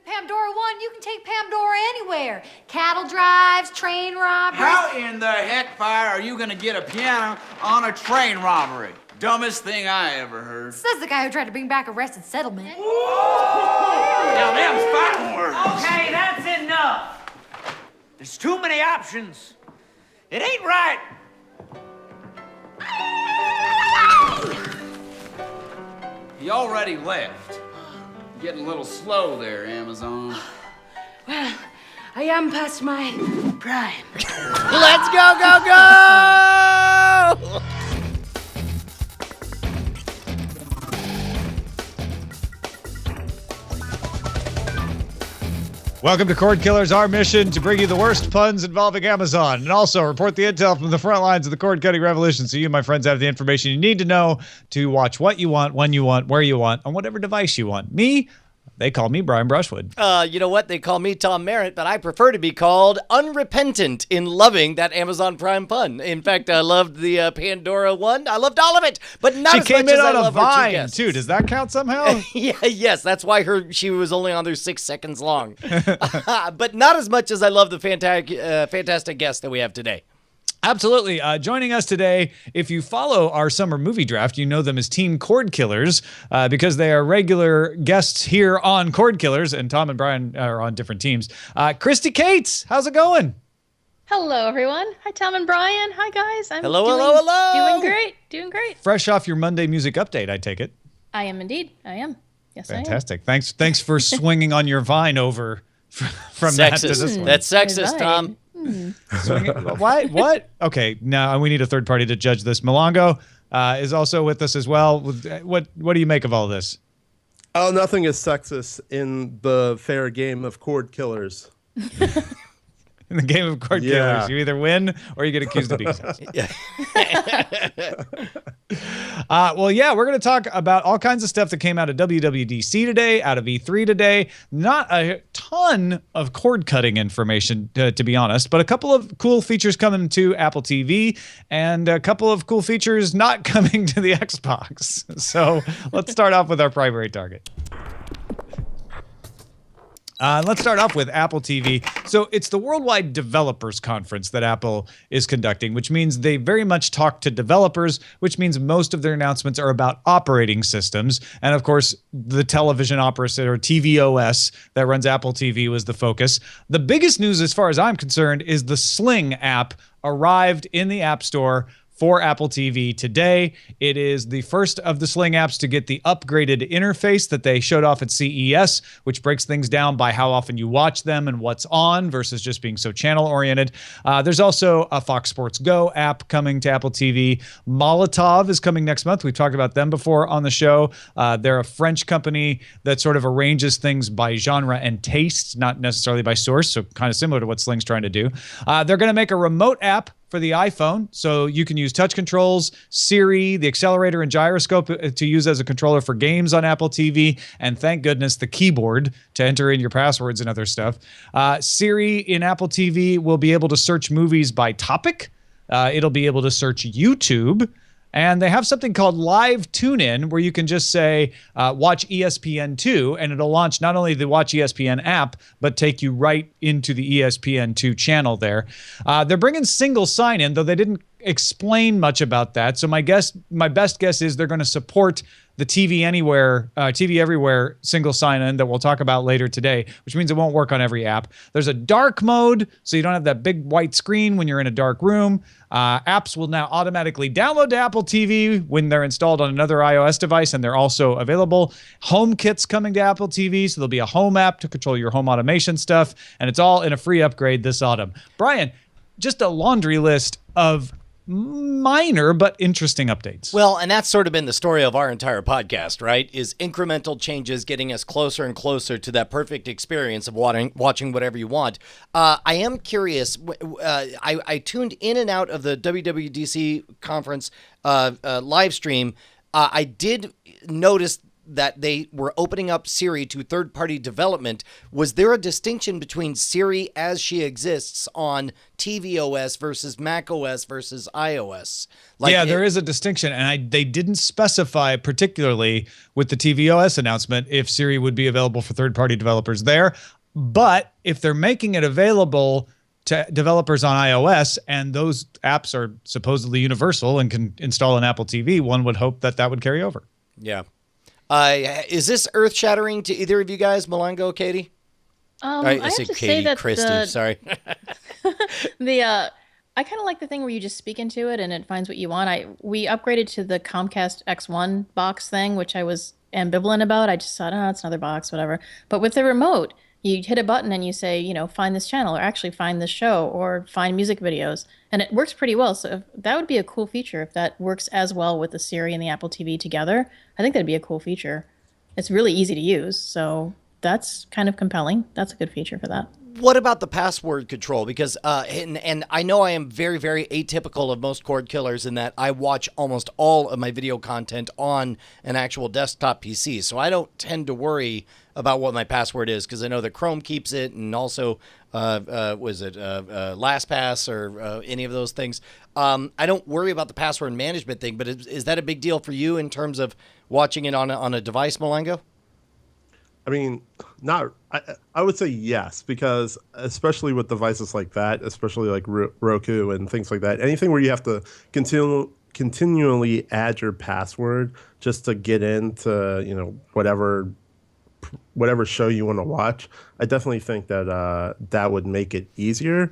Pandora 1, you can take Pandora anywhere. Cattle drives, train robberies. How in the heck fire are you gonna get a piano on a train robbery? Dumbest thing I ever heard. Says the guy who tried to bring back Arrested Settlement. Now them's fighting words. Okay, that's enough. There's too many options. It ain't right. He already left. Getting a little slow there, Amazon. Well, I am past my prime. Let's go, go, go! Welcome to Cordkillers, our mission to bring you the worst puns involving Amazon and also report the intel from the front lines of the cord-cutting revolution so you, my friends, have the information you need to know to watch what you want, when you want, where you want, on whatever device you want. Me? They call me Brian Brushwood. You know what? They call me Tom Merritt, but I prefer to be called unrepentant in loving that Amazon Prime pun. In fact, I loved the Pandora one. I loved all of it, but not as much as I love our two guests. Too. Does that count somehow? Yes, that's why she was only on there 6 seconds long. But not as much as I love the fantastic guest that we have today. Absolutely. Joining us today, if you follow our summer movie draft, you know them as Team Cordkillers because they are regular guests here on Cordkillers, and Tom and Brian are on different teams. Kristi Cates, how's it going? Hello, everyone. Hi, Tom and Brian. Hi, guys. I'm Doing great. Fresh off your Monday music update, I take it. I am indeed. I am. Yes, Fantastic. Thanks for swinging on your vine over from that to this one. That's sexist, Tom. What? Okay, now we need a third party to judge this. Mulango is also with us as well. What do you make of all this? Oh, nothing is sexist in the fair game of Cordkillers. In the game of Cordkillers, you either win or you get accused of being sexist. We're going to talk about all kinds of stuff that came out of WWDC today, out of E3 today. Not a ton of cord-cutting information, to be honest, but a couple of cool features coming to Apple TV and a couple of cool features not coming to the Xbox. So let's start off with our primary target. Let's start off with Apple TV. So it's the Worldwide Developers Conference that Apple is conducting, which means they very much talk to developers, which means most of their announcements are about operating systems. And of course, the television operator, or tvOS, that runs Apple TV was the focus. The biggest news, as far as I'm concerned, is the Sling app arrived in the App Store for Apple TV today. It is the first of the Sling apps to get the upgraded interface that they showed off at CES, which breaks things down by how often you watch them and what's on versus just being so channel-oriented. There's also a Fox Sports Go app coming to Apple TV. Molotov is coming next month. We've talked about them before on the show. They're a French company that sort of arranges things by genre and taste, not necessarily by source, so kind of similar to what Sling's trying to do. They're going to make a remote app for the iPhone, so you can use touch controls, Siri, the accelerator and gyroscope to use as a controller for games on Apple TV, and thank goodness the keyboard to enter in your passwords and other stuff. Siri in Apple TV will be able to search movies by topic. It'll be able to search YouTube. And they have something called Live Tune-In where you can just say, watch ESPN2, and it'll launch not only the Watch ESPN app, but take you right into the ESPN2 channel there. They're bringing single sign-in, though they didn't explain much about that. So my best guess is they're going to support the TV Anywhere, TV Everywhere single sign-in that we'll talk about later today, which means it won't work on every app. There's a dark mode, so you don't have that big white screen when you're in a dark room. Apps will now automatically download to Apple TV when they're installed on another iOS device, and they're also available. HomeKit's coming to Apple TV, so there'll be a home app to control your home automation stuff, and it's all in a free upgrade this autumn. Brian, just a laundry list of minor but interesting updates. Well, and that's sort of been the story of our entire podcast, right? Is incremental changes getting us closer and closer to that perfect experience of watching whatever you want. I am curious. I tuned in and out of the WWDC conference live stream. I did notice that they were opening up Siri to third-party development, was there a distinction between Siri as she exists on tvOS versus macOS versus iOS? There is a distinction, and they didn't specify particularly with the tvOS announcement if Siri would be available for third-party developers there. But if they're making it available to developers on iOS, and those apps are supposedly universal and can install an Apple TV, one would hope that would carry over. Yeah. Is this earth-shattering to either of you guys, Mulango, Katie? I have to say that Kristi, sorry. I kind of like the thing where you just speak into it and it finds what you want. We upgraded to the Comcast X1 box thing, which I was ambivalent about. I just thought, it's another box, whatever. But with the remote, you hit a button and you say, find this channel, or actually find this show, or find music videos. And it works pretty well. So that would be a cool feature if that works as well with the Siri and the Apple TV together. I think that'd be a cool feature. It's really easy to use. So that's kind of compelling. That's a good feature for that. What about the password control? Because, and I know I am very, very atypical of most Cordkillers in that I watch almost all of my video content on an actual desktop PC. So I don't tend to worry about what my password is because I know that Chrome keeps it, and also, LastPass or any of those things. I don't worry about the password management thing, but is that a big deal for you in terms of watching it on a device, Mulango? I mean, I would say yes, because especially with devices like that, especially like Roku and things like that, anything where you have to continually add your password just to get into, whatever show you want to watch, I definitely think that that would make it easier.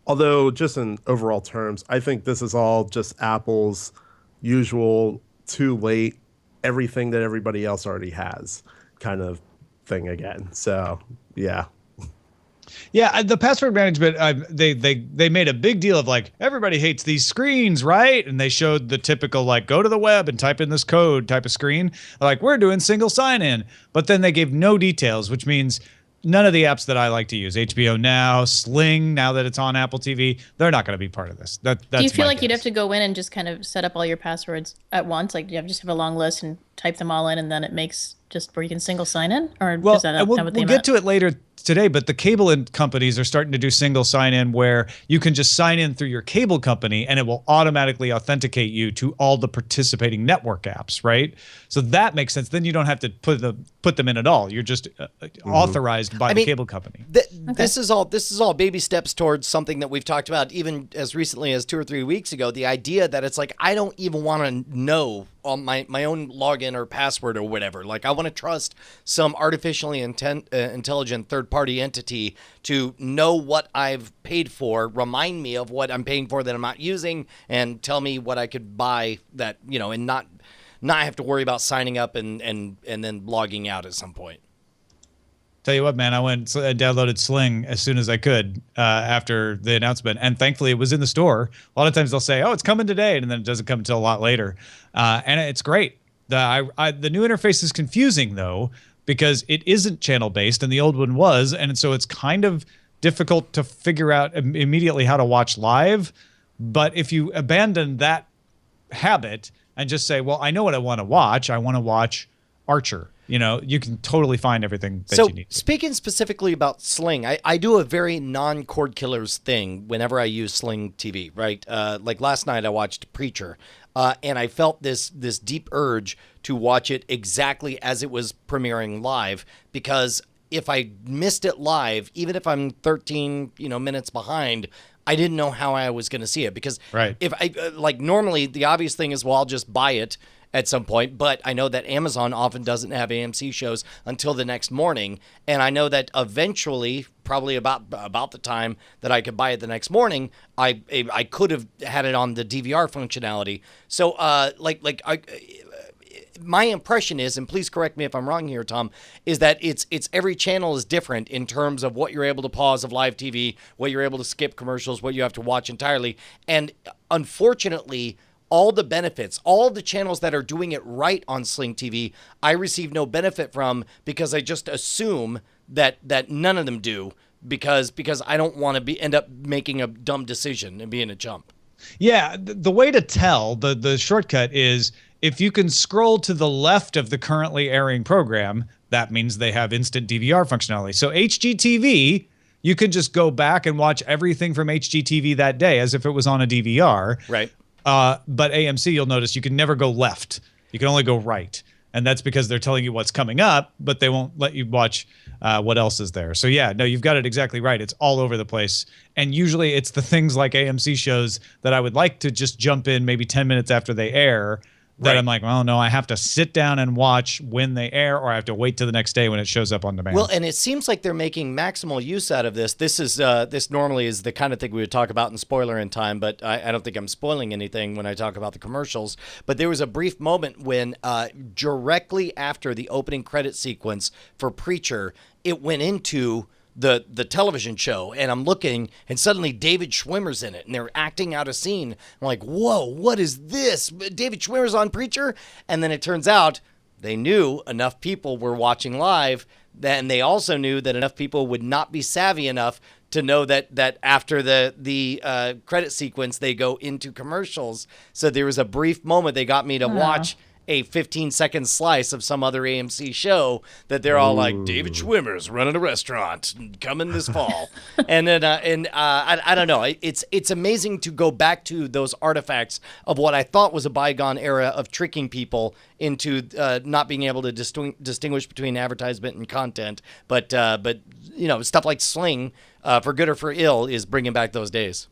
Although, just in overall terms, I think this is all just Apple's usual too late, everything that everybody else already has kind of thing again. So yeah, the password management, they made a big deal of like, everybody hates these screens, right? And they showed the typical like, go to the web and type in this code type of screen, like, we're doing single sign-in. But then they gave no details, which means none of the apps that I like to use, HBO Now, Sling, now that it's on Apple TV, they're not going to be part of this. That's Do you feel like guess. you'd have to go in and just kind of set up all your passwords at once? Like, do you just have a long list and type them all in, and then it makes just where you can single sign in? Or well, is that we'll what they get to it later today, but the cable companies are starting to do single sign-in where you can just sign in through your cable company and it will automatically authenticate you to all the participating network apps, right? So that makes sense. Then you don't have to put them in at all. You're just authorized by the cable company. This is all baby steps towards something that we've talked about even as recently as 2 or 3 weeks ago. The idea that it's like, I don't even want to know on my own login or password or whatever. Like, I want to trust some artificially intelligent third-party entity to know what I've paid for, remind me of what I'm paying for that I'm not using, and tell me what I could buy that, and not have to worry about signing up and then logging out at some point. Tell you what, man, I went and downloaded Sling as soon as I could after the announcement, and thankfully it was in the store. A lot of times they'll say, "Oh, it's coming today," and then it doesn't come until a lot later, and it's great. The new interface is confusing though, because it isn't channel based, and the old one was, and so it's kind of difficult to figure out immediately how to watch live. But if you abandon that habit and just say, "Well, I know what I want to watch. I want to watch Archer." You can totally find everything that you need. So, speaking specifically about Sling, I do a very non-Cordkillers thing whenever I use Sling TV, right? Like last night I watched Preacher, and I felt this deep urge to watch it exactly as it was premiering live, because if I missed it live, even if I'm 13 minutes behind, I didn't know how I was going to see it, because if I normally the obvious thing is, well, I'll just buy it at some point, but I know that Amazon often doesn't have AMC shows until the next morning, and I know that eventually, probably about the time that I could buy it the next morning, I could have had it on the DVR functionality. So, my impression is, and please correct me if I'm wrong here, Tom, is that it's every channel is different in terms of what you're able to pause of live TV, what you're able to skip commercials, what you have to watch entirely, and unfortunately, all the benefits, all the channels that are doing it right on Sling TV, I receive no benefit from, because I just assume that none of them do, because I don't want to end up making a dumb decision and being a chump. Yeah, the way to tell, the shortcut is If you can scroll to the left of the currently airing program, that means they have instant DVR functionality. So HGTV, you can just go back and watch everything from HGTV that day as if it was on a DVR. Right. But AMC, you'll notice you can never go left. You can only go right. And that's because they're telling you what's coming up, but they won't let you watch what else is there. So yeah, no, you've got it exactly right. It's all over the place. And usually it's the things like AMC shows that I would like to just jump in maybe 10 minutes after they air that I'm like, well, no, I have to sit down and watch when they air, or I have to wait till the next day when it shows up on demand. Well, and it seems like they're making maximal use out of this. This normally is the kind of thing we would talk about in spoiler in time, but I don't think I'm spoiling anything when I talk about the commercials. But there was a brief moment when directly after the opening credit sequence for Preacher, it went into the television show, and I'm looking, and suddenly David Schwimmer's in it, and they're acting out a scene. I'm like, whoa, what is this? David Schwimmer's on Preacher? And then it turns out they knew enough people were watching live, and they also knew that enough people would not be savvy enough to know that after the credit sequence, they go into commercials. So there was a brief moment they got me to watch a 15-second slice of some other AMC show that they're all like, David Schwimmer's running a restaurant coming this fall. And then I don't know. It's amazing to go back to those artifacts of what I thought was a bygone era of tricking people into not being able to distinguish between advertisement and content. But you know, stuff like Sling, for good or for ill, is bringing back those days.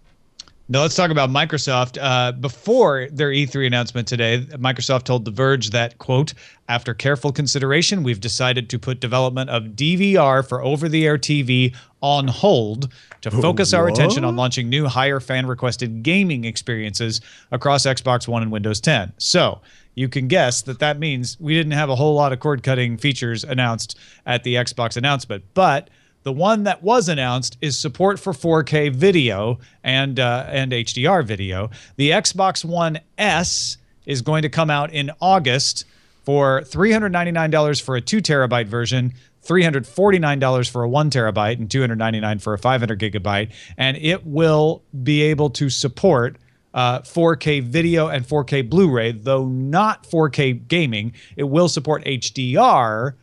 Now let's talk about Microsoft. Before their E3 announcement today, Microsoft told The Verge that, quote, after careful consideration, we've decided to put development of DVR for over-the-air TV on hold to focus our attention on launching new, higher fan-requested gaming experiences across Xbox One and Windows 10. So you can guess that means we didn't have a whole lot of cord-cutting features announced at the Xbox announcement, but the one that was announced is support for 4K video and HDR video. The Xbox One S is going to come out in August for $399 for a 2 terabyte version, $349 for a 1 terabyte, and $299 for a 500 gigabyte. And it will be able to support 4K video and 4K Blu-ray, though not 4K gaming. It will support HDR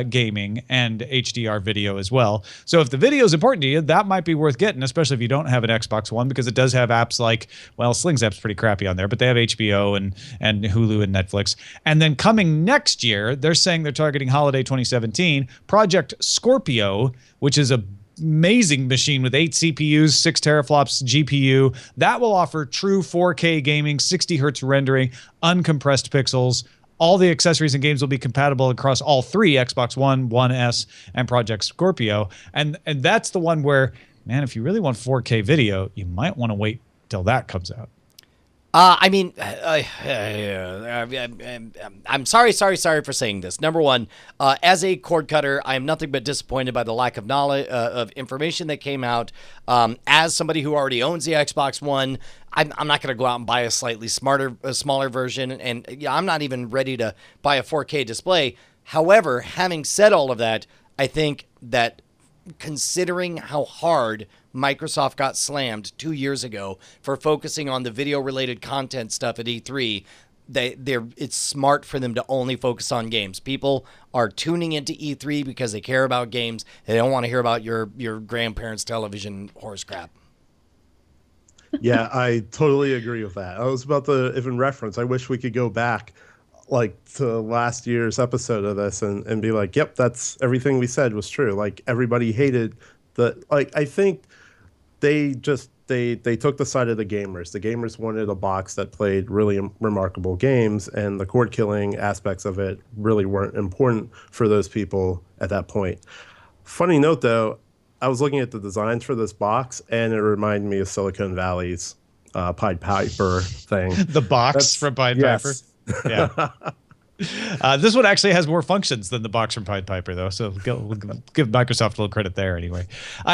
gaming and HDR video as well. So if the video is important to you, that might be worth getting, especially if you don't have an Xbox One, because it does have apps like, well, Sling's app's pretty crappy on there, but they have HBO and Hulu and Netflix. And then coming next year, they're saying they're targeting holiday 2017, Project Scorpio, which is a amazing machine with 8 CPUs, 6 teraflops GPU. That will offer true 4K gaming, 60 hertz rendering, uncompressed pixels. All the accessories and games will be compatible across all three, Xbox One, One S, and Project Scorpio. And that's the one where, man, if you really want 4K video, you might want to wait till that comes out. I mean, I'm sorry for saying this. Number one, as a cord cutter, I am nothing but disappointed by the lack of knowledge of information that came out. As somebody who already owns the Xbox One, I'm not going to go out and buy a slightly smaller version, and I'm not even ready to buy a 4K display. However, having said all of that, I think that considering how hard Microsoft got slammed 2 years ago for focusing on the video-related content stuff at E3, it's smart for them to only focus on games. People are tuning into E3 because they care about games. They don't want to hear about your grandparents' television horse crap. Yeah, I totally agree with that. I was about to even reference, I wish we could go back like to last year's episode of this and be like, yep, that's everything we said was true. Like everybody hated I think they took the side of the gamers. The gamers wanted a box that played really remarkable games, and the cord killing aspects of it really weren't important for those people at that point. Funny note though, I was looking at the designs for this box, and it reminded me of Silicon Valley's Pied Piper thing. The box from Pied Piper? Yeah. This one actually has more functions than the box from Pied Piper, though, so we'll give Microsoft a little credit there anyway.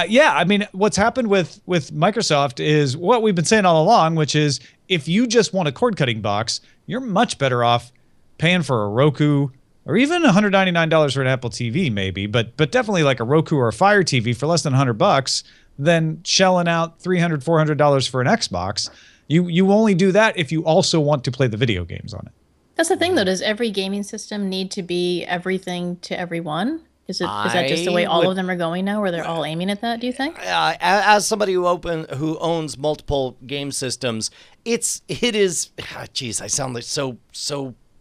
Yeah, I mean, what's happened with Microsoft is what we've been saying all along, which is if you just want a cord-cutting box, you're much better off paying for a Roku or even $199 for an Apple TV maybe, but definitely like a Roku or a Fire TV for less than $100 than shelling out $300, $400 for an Xbox. You only do that if you also want to play the video games on it. That's the thing, though. Does every gaming system need to be everything to everyone? Is that just the way all of them are going now, where they're all aiming at that? Do you think? As somebody who owns multiple game systems, it is. Geez, I sound like so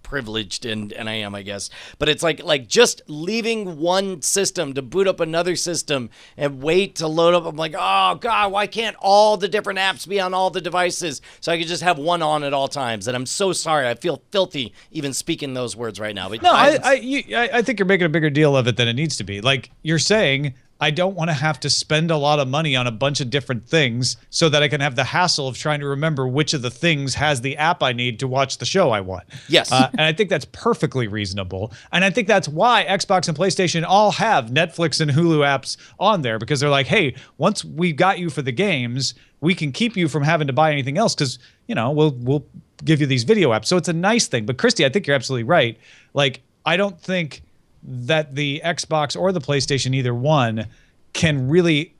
privileged, and I am, I guess. But it's like just leaving one system to boot up another system and wait to load up. I'm like, oh God, why can't all the different apps be on all the devices so I could just have one on at all times? And I'm so sorry. I feel filthy even speaking those words right now. But No, I think you're making a bigger deal of it than it needs to be. Like you're saying, I don't want to have to spend a lot of money on a bunch of different things so that I can have the hassle of trying to remember which of the things has the app I need to watch the show I want. Yes. And I think that's perfectly reasonable. And I think that's why Xbox and PlayStation all have Netflix and Hulu apps on there, because they're like, hey, once we got you for the games, we can keep you from having to buy anything else because, we'll give you these video apps. So it's a nice thing. But Kristi, I think you're absolutely right. Like, I don't think that the Xbox or the PlayStation, either one, can really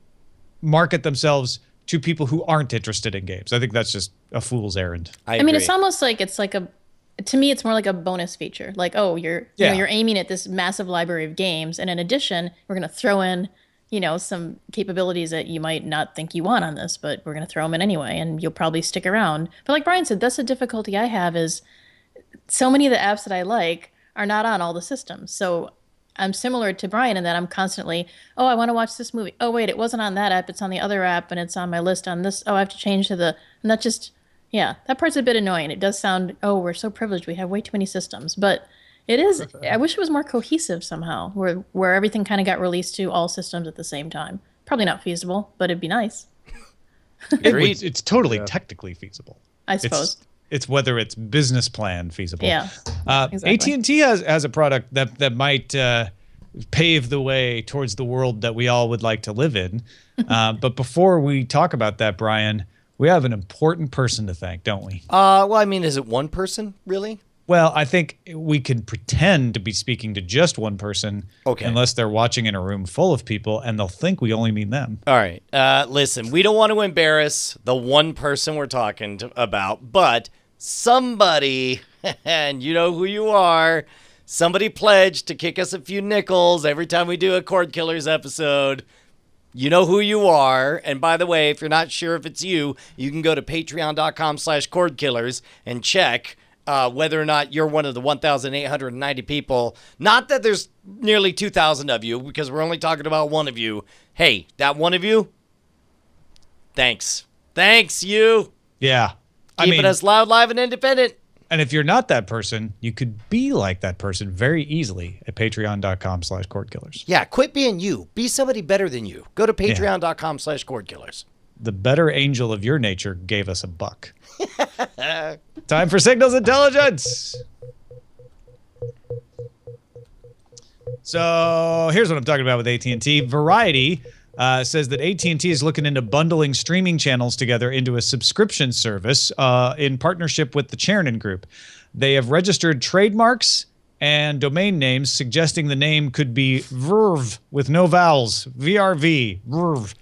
market themselves to people who aren't interested in games. I think that's just a fool's errand. I mean, it's almost like to me, it's more like a bonus feature. Like, oh, you're aiming at this massive library of games, and in addition, we're going to throw in, some capabilities that you might not think you want on this, but we're going to throw them in anyway, and you'll probably stick around. But like Brian said, that's the difficulty I have is so many of the apps that I like are not on all the systems. So I'm similar to Brian in that I'm constantly, oh, I want to watch this movie. Oh, wait, it wasn't on that app. It's on the other app, and it's on my list on this. Oh, I have to change to and that just, yeah, that part's a bit annoying. It does sound, oh, we're so privileged. We have way too many systems. But it is, I wish it was more cohesive somehow, where everything kind of got released to all systems at the same time. Probably not feasible, but it'd be nice. It's totally technically feasible. I suppose. It's whether it's business plan feasible. Yeah, exactly. AT&T has a product that might pave the way towards the world that we all would like to live in. But before we talk about that, Brian, we have an important person to thank, don't we? Well, I mean, is it one person, really? Well, I think we can pretend to be speaking to just one person, unless they're watching in a room full of people, and they'll think we only mean them. All right. Listen, we don't want to embarrass the one person we're talking about, but somebody, and you know who you are, somebody pledged to kick us a few nickels every time we do a Cordkillers episode. You know who you are. And by the way, if you're not sure if it's you, you can go to patreon.com/Cordkillers and check whether or not you're one of the 1,890 people. Not that there's nearly 2,000 of you, because we're only talking about one of you. Hey, that one of you, thanks. Thanks, you. Yeah. Keeping us loud, live, and independent. And if you're not that person, you could be like that person very easily at patreon.com/Cordkillers. Yeah, quit being you. Be somebody better than you. Go to patreon.com/Cordkillers. The better angel of your nature gave us $1. Time for Signals Intelligence. So here's what I'm talking about with AT&T. Variety says that AT&T is looking into bundling streaming channels together into a subscription service in partnership with the Chernin Group. They have registered trademarks and domain names suggesting the name could be VRV with no vowels. VRV. VRV.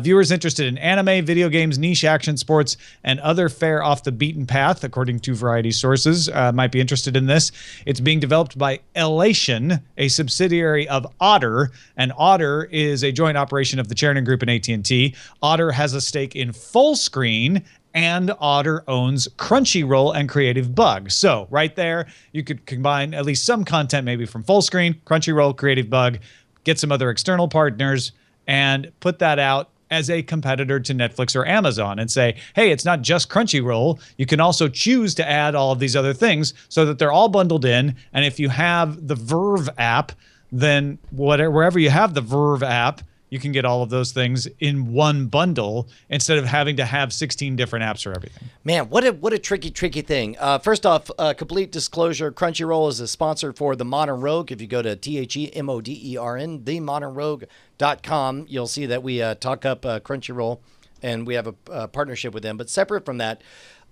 Viewers interested in anime, video games, niche action sports, and other fare off the beaten path, according to Variety sources, might be interested in this. It's being developed by Elation, a subsidiary of Otter, and Otter is a joint operation of the Chernin Group and AT&T. Otter has a stake in Fullscreen, and Otter owns Crunchyroll and Creative Bug. So right there, you could combine at least some content maybe from Fullscreen, Crunchyroll, Creative Bug, get some other external partners, and put that out as a competitor to Netflix or Amazon and say, hey, it's not just Crunchyroll. You can also choose to add all of these other things so that they're all bundled in. And if you have the Verve app, then wherever you have the Verve app, you can get all of those things in one bundle instead of having to have 16 different apps for everything. Man, what a tricky thing. First off, complete disclosure, Crunchyroll is a sponsor for The Modern Rogue. If you go to TheModern, themodernrogue.com, you'll see that we talk up Crunchyroll, and we have a partnership with them. But separate from that,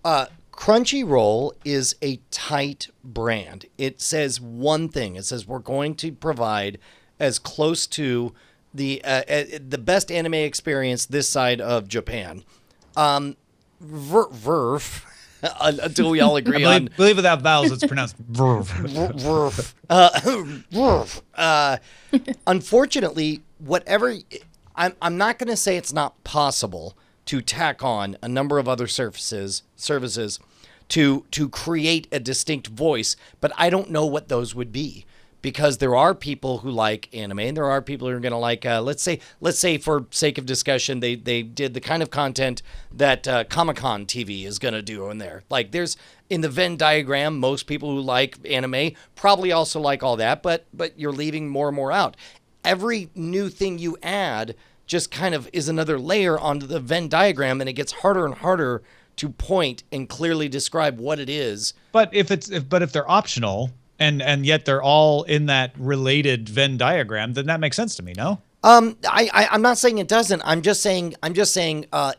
Crunchyroll is a tight brand. It says one thing. It says we're going to provide as close to the best anime experience this side of Japan. Verve until we all agree I on. believe without vowels, it's pronounced verve. Unfortunately, whatever, I'm not going to say it's not possible to tack on a number of other services to create a distinct voice, but I don't know what those would be. Because there are people who like anime, and there are people who are going to like, let's say for sake of discussion, they did the kind of content that Comic-Con TV is going to do in there. Like there's, in the Venn diagram, most people who like anime probably also like all that, but you're leaving more and more out. Every new thing you add just kind of is another layer onto the Venn diagram, and it gets harder and harder to point and clearly describe what it is. But if they're optional, and yet they're all in that related Venn diagram, then that makes sense to me, no? I'm not saying it doesn't. I'm just saying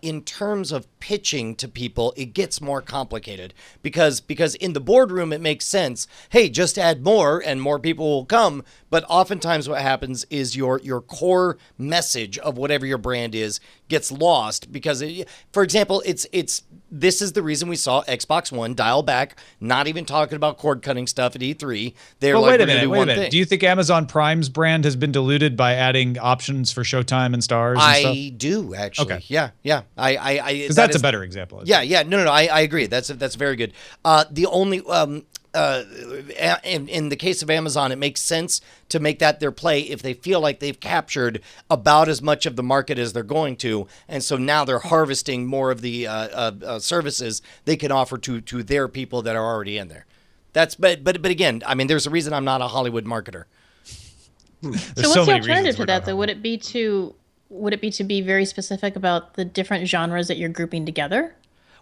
in terms of pitching to people, it gets more complicated because in the boardroom it makes sense. Hey, just add more and more people will come. But oftentimes what happens is your core message of whatever your brand is gets lost because, for example, this is the reason we saw Xbox One dial back, not even talking about cord cutting stuff at E3. They're But like, wait a we're gonna minute, do wait a one minute. thing. Do you think Amazon Prime's brand has been diluted by adding options for Showtime and Stars and stuff? I do actually. Okay. Yeah. Because that's a better example. Yeah. No. I agree. That's very good. The only in the case of Amazon, it makes sense to make that their play if they feel like they've captured about as much of the market as they're going to, and so now they're harvesting more of the services they can offer to their people that are already in there. But again, I mean, there's a reason I'm not a Hollywood marketer. So what's the alternative to that, though? Would it be to be very specific about the different genres that you're grouping together?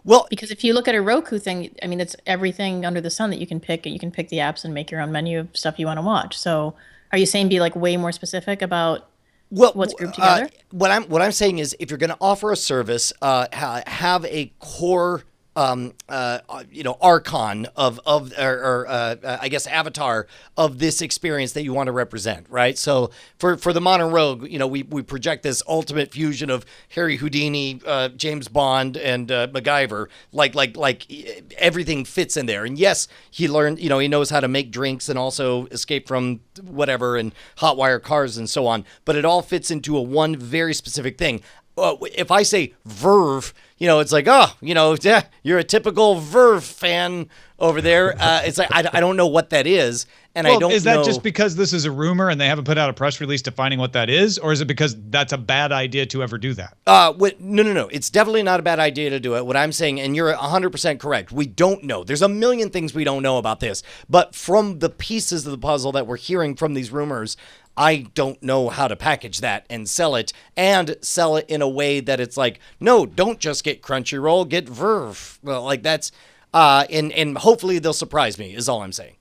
Well, because if you look at a Roku thing, I mean, it's everything under the sun that you can pick. You can pick the apps and make your own menu of stuff you want to watch. So are you saying be like way more specific about what's grouped together? What I'm saying is if you're going to offer a service, have a core archon of I guess avatar of this experience that you want to represent, right? So for the modern rogue, we project this ultimate fusion of Harry Houdini, James Bond, and MacGyver. Like everything fits in there. And yes, he learned, he knows how to make drinks and also escape from whatever and hotwire cars and so on. But it all fits into a one very specific thing. If I say Verve, it's like, you're a typical Verve fan over there. It's like, I don't know what that is. And I don't know. Is that just because this is a rumor and they haven't put out a press release defining what that is? Or is it because that's a bad idea to ever do that? No. It's definitely not a bad idea to do it. What I'm saying, and you're 100% correct, we don't know. There's a million things we don't know about this. But from the pieces of the puzzle that we're hearing from these rumors, I don't know how to package that and sell it in a way that it's like, no, don't just get Crunchyroll, get Verve. Well, like that's, and hopefully they'll surprise me is all I'm saying.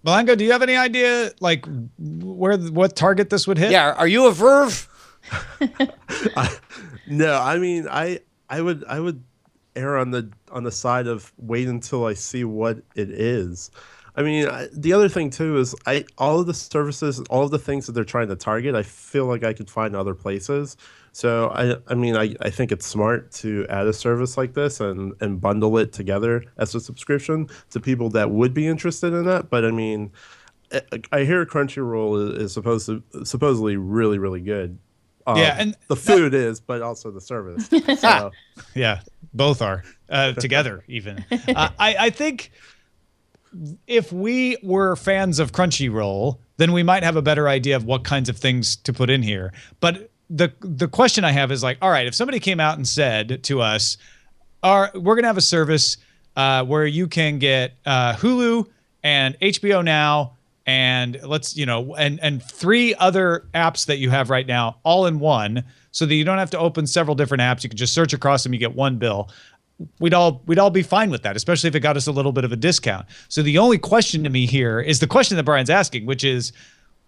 Mulango, do you have any idea like what target this would hit? Yeah. Are you a Verve? No, I mean, I would err on the side of wait until I see what it is. I mean, the other thing too is all of the services, all of the things that they're trying to target, I feel like I could find other places. So I think it's smart to add a service like this and bundle it together as a subscription to people that would be interested in that. But I mean, I hear Crunchyroll is supposedly really, really good. Yeah, and the food is, but also the service. So. Yeah, both are together even. I think if we were fans of Crunchyroll, then we might have a better idea of what kinds of things to put in here. But the question I have is like, all right, if somebody came out and said to us, we're going to have a service where you can get Hulu and HBO Now and and 3 other apps that you have right now all in one, so that you don't have to open several different apps. You can just search across them, you get one bill. We'd all be fine with that, especially if it got us a little bit of a discount. So the only question to me here is the question that Brian's asking, which is,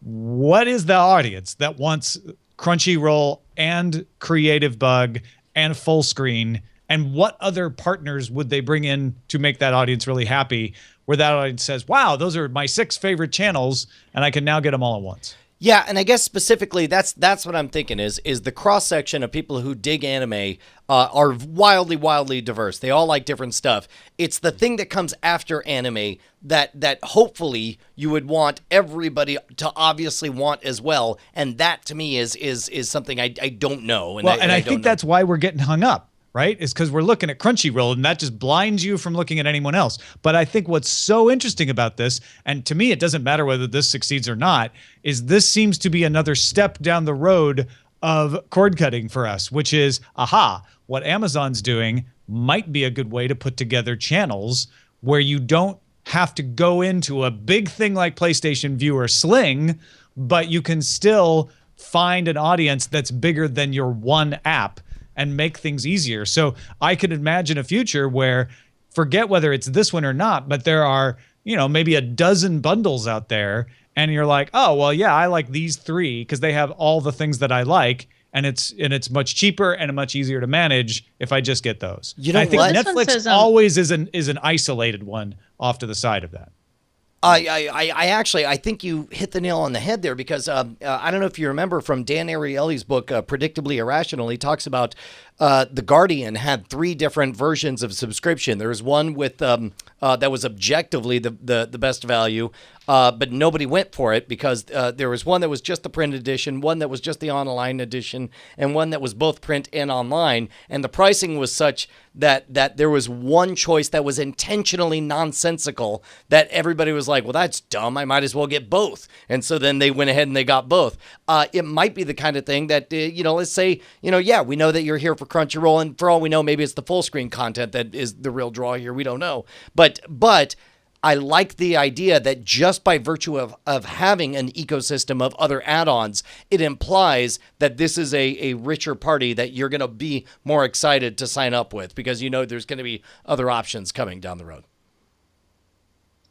what is the audience that wants Crunchyroll and Creative Bug and full screen, and what other partners would they bring in to make that audience really happy, where that audience says, wow, those are my 6 favorite channels and I can now get them all at once? Yeah, and I guess specifically that's what I'm thinking is the cross section of people who dig anime are wildly diverse. They all like different stuff. It's the thing that comes after anime that hopefully you would want everybody to obviously want as well, and that to me is something I don't know. And I think that's why we're getting hung up. Right? Is because we're looking at Crunchyroll and that just blinds you from looking at anyone else. But I think what's so interesting about this, and to me, it doesn't matter whether this succeeds or not, is this seems to be another step down the road of cord cutting for us, which is, what Amazon's doing might be a good way to put together channels where you don't have to go into a big thing like PlayStation View or Sling, but you can still find an audience that's bigger than your one app and make things easier. So I could imagine a future where, forget whether it's this one or not, but there are, maybe a dozen bundles out there, and you're like, oh, well, yeah, I like these 3 because they have all the things that I like, and it's much cheaper and much easier to manage if I just get those. You know I think what? Netflix always is an isolated one off to the side of that. I think you hit the nail on the head there because I don't know if you remember from Dan Ariely's book, Predictably Irrational, he talks about The Guardian had 3 different versions of subscription. There was one with that was objectively the best value, but nobody went for it because there was one that was just the print edition, one that was just the online edition, and one that was both print and online. And the pricing was such that there was one choice that was intentionally nonsensical that everybody was like, well, that's dumb. I might as well get both. And so then they went ahead and they got both. It might be the kind of thing that, let's say, yeah, we know that you're here for Crunchyroll, and for all we know, maybe it's the full screen content that is the real draw here. We don't know. But I like the idea that just by virtue of having an ecosystem of other add-ons, it implies that this is a richer party that you're going to be more excited to sign up with because there's going to be other options coming down the road.